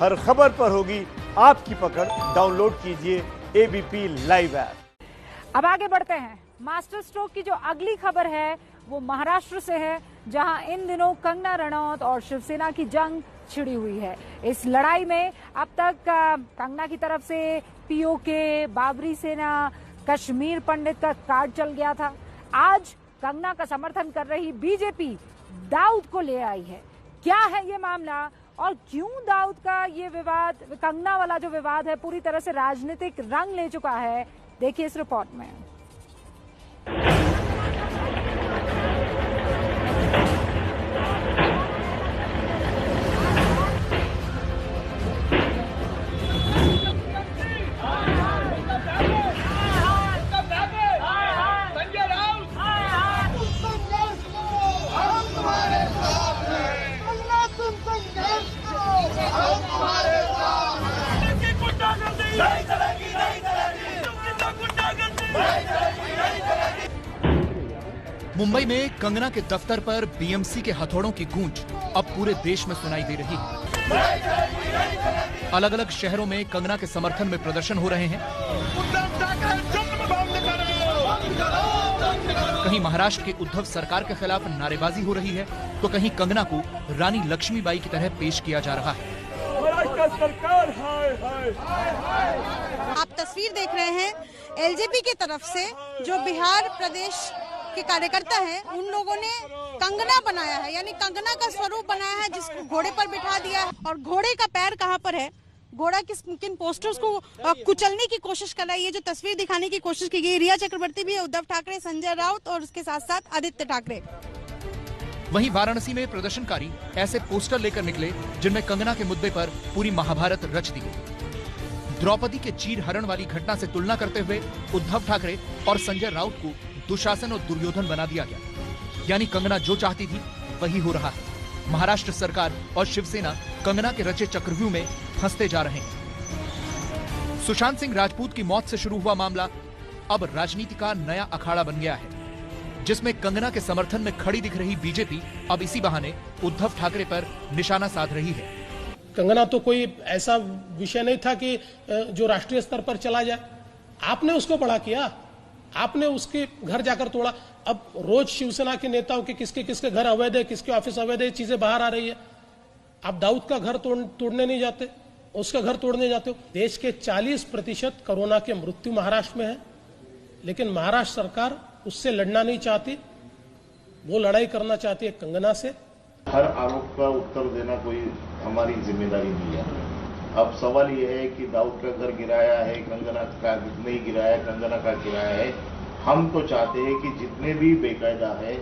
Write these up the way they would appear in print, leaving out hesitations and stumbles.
हर खबर पर होगी आपकी पकड़। डाउनलोड कीजिए एबीपी लाइव ऐप। अब आगे बढ़ते हैं। मास्टर स्ट्रोक की जो अगली खबर है वो महाराष्ट्र से है, जहां इन दिनों कंगना रनौत और शिवसेना की जंग छिड़ी हुई है। इस लड़ाई में अब तक कंगना की तरफ से पीओके, बाबरी सेना, कश्मीर पंडित का कार्ड चल गया था। आज कंगना का समर्थन कर रही बीजेपी दाऊद को ले आई है। क्या है ये मामला और क्यों दाऊद का ये विवाद, कंगना वाला जो विवाद है, पूरी तरह से राजनीतिक रंग ले चुका है? देखिए इस रिपोर्ट में। मुंबई में कंगना के दफ्तर पर बीएमसी के हथौड़ों की गूंज अब पूरे देश में सुनाई दे रही है। अलग अलग शहरों में कंगना के समर्थन में प्रदर्शन हो रहे हैं। कहीं महाराष्ट्र के उद्धव सरकार के खिलाफ नारेबाजी हो रही है, तो कहीं कंगना को रानी लक्ष्मीबाई की तरह पेश किया जा रहा है। आप तस्वीर देख रहे हैं एलजेपी की तरफ से जो बिहार प्रदेश के कार्यकर्ता हैं, उन लोगों ने कंगना बनाया है, यानी कंगना का स्वरूप बनाया है, जिसको घोड़े पर बिठा दिया है। और घोड़े का पैर कहाँ पर है, घोड़ा किन पोस्टर्स को कुचलने की कोशिश कर रहा है, ये जो तस्वीर दिखाने की कोशिश की गई। रिया चक्रवर्ती भी है, उद्धव ठाकरे, संजय राउत और उसके साथ साथ आदित्य ठाकरे। वहीं वाराणसी में प्रदर्शनकारी ऐसे पोस्टर लेकर निकले जिनमें कंगना के मुद्दे पर पूरी महाभारत रच दी गई। द्रौपदी के चीर हरण वाली घटना से तुलना करते हुए उद्धव ठाकरे और संजय राउत को दुशासन और दुर्योधन बना दिया गया। यानी कंगना जो चाहती थी वही हो रहा है। महाराष्ट्र सरकार और शिवसेना कंगना के रचे चक्रव्यूह में फंसते जा रहे हैं। सुशांत सिंह राजपूत की मौत से शुरू हुआ मामला अब राजनीति का नया अखाड़ा बन गया है, जिसमें कंगना के समर्थन में खड़ी दिख रही बीजेपी अब इसी बहाने उद्धव ठाकरे पर निशाना साध रही है। कंगना तो कोई ऐसा विषय नहीं था कि जो राष्ट्रीय स्तर पर चला जाए। आपने उसको बड़ा किया, आपने उसके घर जाकर तोड़ा। अब रोज शिवसेना के नेताओं के किसके किसके घर अवैध है, किसके ऑफिस अवैध है, चीजें बाहर आ रही है। आप दाऊद का घर तोड़ने नहीं जाते, उसका घर तोड़ने जाते हो। देश के 40% कोरोना के मृत्यु महाराष्ट्र में है, लेकिन महाराष्ट्र सरकार उससे लड़ना नहीं चाहती, वो लड़ाई करना चाहती है कंगना से। हर आरोप का उत्तर देना कोई हमारी जिम्मेदारी नहीं है। अब सवाल यह है कि दाऊद का घर गिराया है, कंगना का नहीं गिराया, कंगना का गिराया है। हम तो चाहते हैं कि जितने भी बेकायदा है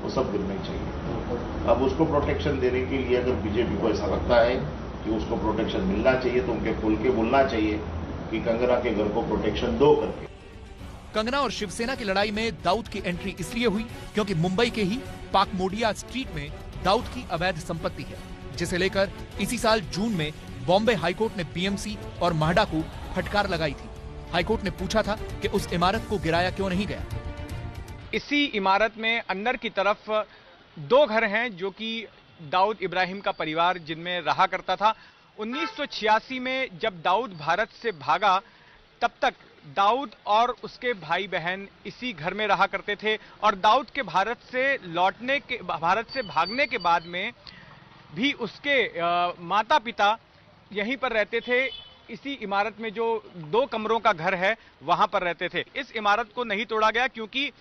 वो सब गिरने चाहिए। अब उसको प्रोटेक्शन देने के लिए अगर बीजेपी को ऐसा लगता है कि उसको प्रोटेक्शन मिलना चाहिए, तो उनके खुल के बोलना चाहिए कि कंगना के घर को प्रोटेक्शन दो करके। कंगना और शिवसेना की लड़ाई में दाऊद की एंट्री इसलिए हुई क्योंकि मुंबई के ही पाकमोडिया स्ट्रीट में दाऊद की अवैध संपत्ति है, जिसे लेकर इसी साल जून में बॉम्बे हाईकोर्ट ने बीएमसी और माहडा को फटकार लगाई थी। हाईकोर्ट ने पूछा था कि उस इमारत को गिराया क्यों नहीं गया। इसी इमारत में अंदर की तरफ 2 घर हैं जो कि दाऊद इब्राहिम का परिवार जिनमें रहा करता था। 1986 में जब दाऊद भारत से भागा, तब तक दाऊद और उसके भाई बहन इसी घर में रहा करते थे। और दाऊद के भारत से भागने के बाद में भी उसके माता पिता यहीं पर रहते थे। इसी इमारत में जो 2 कमरों का घर है वहां पर रहते थे। इस इमारत को नहीं तोड़ा गया क्योंकि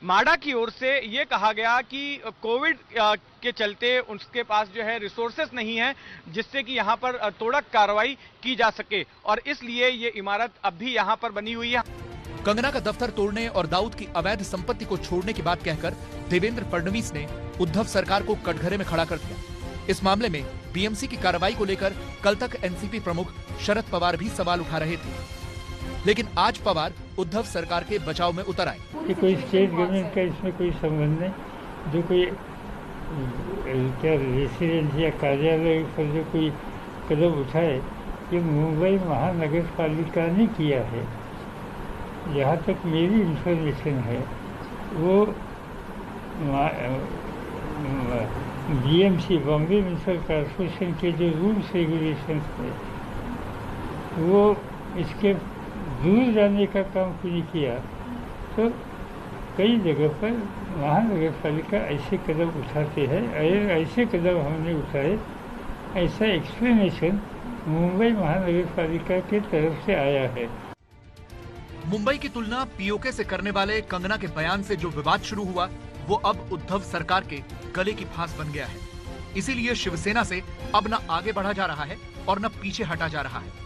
माडा की ओर से ये कहा गया कि कोविड के चलते उसके पास जो है रिसोर्सेस नहीं है जिससे कि यहाँ पर तोड़क कार्रवाई की जा सके, और इसलिए ये इमारत अब भी यहाँ पर बनी हुई है। कंगना का दफ्तर तोड़ने और दाऊद की अवैध संपत्ति को छोड़ने की बात कहकर देवेंद्र फडणवीस ने उद्धव सरकार को कटघरे में खड़ा कर दिया। इस मामले में बीएमसी की कार्रवाई को लेकर कल तक एनसीपी प्रमुख शरद पवार भी सवाल उठा रहे थे, लेकिन आज पवार उद्धव सरकार के बचाव में उतर आए। कि कोई स्टेट गवर्नमेंट का इसमें कोई संबंध नहीं, जो कोई क्या रेसिडेंट या कार्यालय पर जो कोई कदम उठाए, ये मुंबई महानगर पालिका ने किया है। जहाँ तक मेरी इंफॉर्मेशन है, वो BMC बॉम्बे म्यूनिसिपल कॉर्पोरेशन के जो रूल्स रेगुलेशंस थे वो इसके दूर जाने का काम पूरी किया, तो कई जगह पर महानगर पालिका ऐसे कदम उठाते हैं। ऐसे कदम हमने उठाए, ऐसा एक्सप्लेनेशन मुंबई महानगर पालिका के तरफ से आया है। मुंबई की तुलना पीओके से करने वाले कंगना के बयान से जो विवाद शुरू हुआ वो अब उद्धव सरकार के गले की फांस बन गया है। इसीलिए शिवसेना से अब न आगे बढ़ा जा रहा है और न पीछे हटा जा रहा है।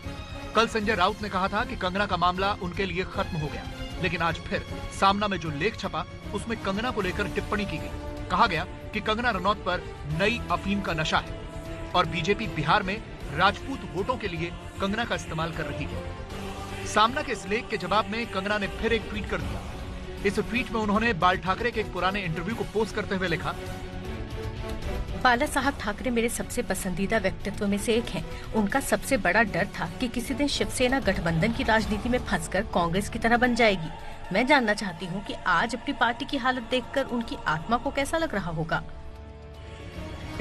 कल संजय राउत ने कहा था कि कंगना का मामला उनके लिए खत्म हो गया, लेकिन आज फिर सामना में जो लेख छपा उसमें कंगना को लेकर टिप्पणी की गई। कहा गया कि कंगना रनौत पर नई अफीम का नशा है और बीजेपी बिहार में राजपूत वोटों के लिए कंगना का इस्तेमाल कर रही है। सामना के इस लेख के जवाब में कंगना ने फिर एक ट्वीट कर दिया। इस ट्वीट में उन्होंने बाल ठाकरे के एक पुराने इंटरव्यू को पोस्ट करते हुए लिखा, बाला साहब ठाकरे मेरे सबसे पसंदीदा व्यक्तित्व में से एक हैं। उनका सबसे बड़ा डर था कि किसी दिन शिवसेना गठबंधन की राजनीति में फंसकर कांग्रेस की तरह बन जाएगी। मैं जानना चाहती हूं कि आज अपनी पार्टी की हालत देखकर उनकी आत्मा को कैसा लग रहा होगा।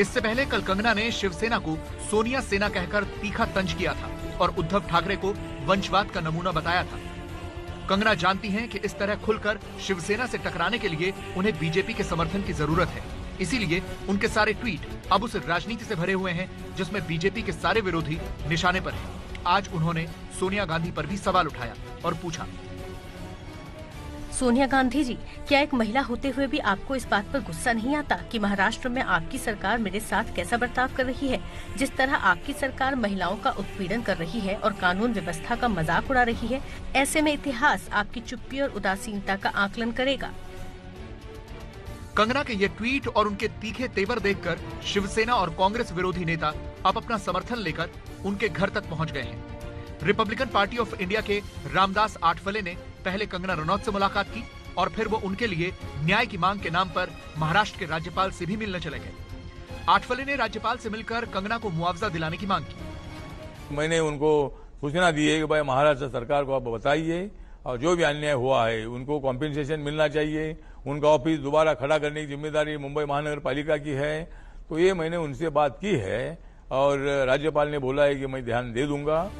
इससे पहले कल कंगना ने शिवसेना को सोनिया सेना कहकर तीखा तंज किया था और उद्धव ठाकरे को वंशवाद का नमूना बताया था। कंगना जानती हैं कि इस तरह खुलकर शिवसेना से टकराने के लिए उन्हें बीजेपी के समर्थन की जरूरत है। इसीलिए उनके सारे ट्वीट अब उस राजनीति से भरे हुए हैं जिसमें बीजेपी के सारे विरोधी निशाने पर हैं। आज उन्होंने सोनिया गांधी पर भी सवाल उठाया और पूछा, सोनिया गांधी जी, क्या एक महिला होते हुए भी आपको इस बात पर गुस्सा नहीं आता कि महाराष्ट्र में आपकी सरकार मेरे साथ कैसा बर्ताव कर रही है? जिस तरह आपकी सरकार महिलाओं का उत्पीड़न कर रही है और कानून व्यवस्था का मजाक उड़ा रही है, ऐसे में इतिहास आपकी चुप्पी और उदासीनता का आकलन करेगा। कंगना के ये ट्वीट और उनके तीखे तेवर देखकर शिवसेना और कांग्रेस विरोधी नेता अब अपना समर्थन लेकर उनके घर तक पहुंच गए हैं। रिपब्लिकन पार्टी ऑफ इंडिया के रामदास आठवले ने पहले कंगना रनौत से मुलाकात की और फिर वो उनके लिए न्याय की मांग के नाम पर महाराष्ट्र के राज्यपाल से भी मिलने चले गए। आठवले ने राज्यपाल से मिलकर कंगना को मुआवजा दिलाने की मांग की। मैंने उनको सूचना दी है कि भाई महाराष्ट्र सरकार को आप बताइए और जो भी अन्याय हुआ है उनको कॉम्पेंसेशन मिलना चाहिए। उनका ऑफिस दोबारा खड़ा करने की जिम्मेदारी मुंबई महानगर पालिका की है। तो ये मैंने उनसे बात की है और राज्यपाल ने बोला है कि मैं ध्यान दे दूंगा।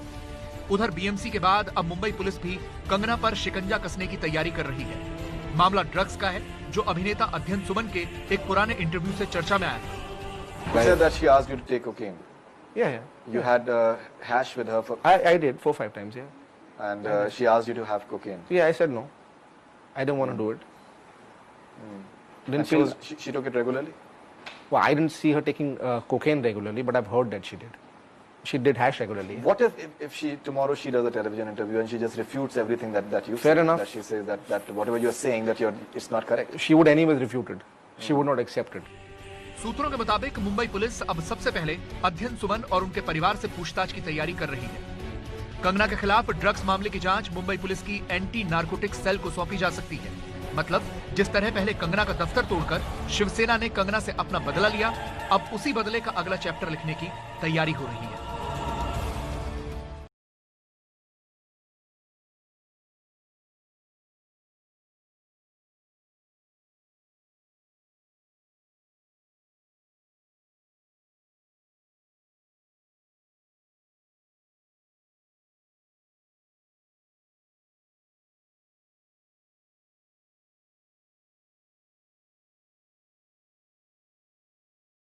उधर बीएमसी के बाद अब मुंबई पुलिस भी कंगना पर शिकंजा कसने की तैयारी कर रही है। मामला ड्रग्स का है जो अभिनेता अध्ययन सुमन के एक पुराने इंटरव्यू से चर्चा में आया था। You said that she asked you to take cocaine. Yeah. You had hash with her for. I did 4-5 times, yeah. And she asked you to have cocaine. Yeah, I said no. I didn't want to do it. And she took it regularly? Well, I didn't see her taking cocaine regularly, but I've heard that she did. She did hash regularly. What if she tomorrow she does a television interview and she just refutes everything that you Fair say? enough. That she says that whatever you're saying that it's not correct. She would anyways refute it. She would not accept it. सूत्रों के मुताबिक Mumbai police अब सबसे पहले अध्ययन सुमन और उनके परिवार से पूछताछ की तैयारी कर रही है। कंगना के खिलाफ ड्रग्स मामले की जांच मुंबई पुलिस की एंटी नार्कोटिक्स सेल को सौंपी जा सकती है। मतलब जिस तरह पहले कंगना का दफ्तर तोड़कर शिवसेना ने कंगना से अपना बदला लिया, अब उसी बदले का अगला चैप्टर लिखने की तैयारी हो रही है।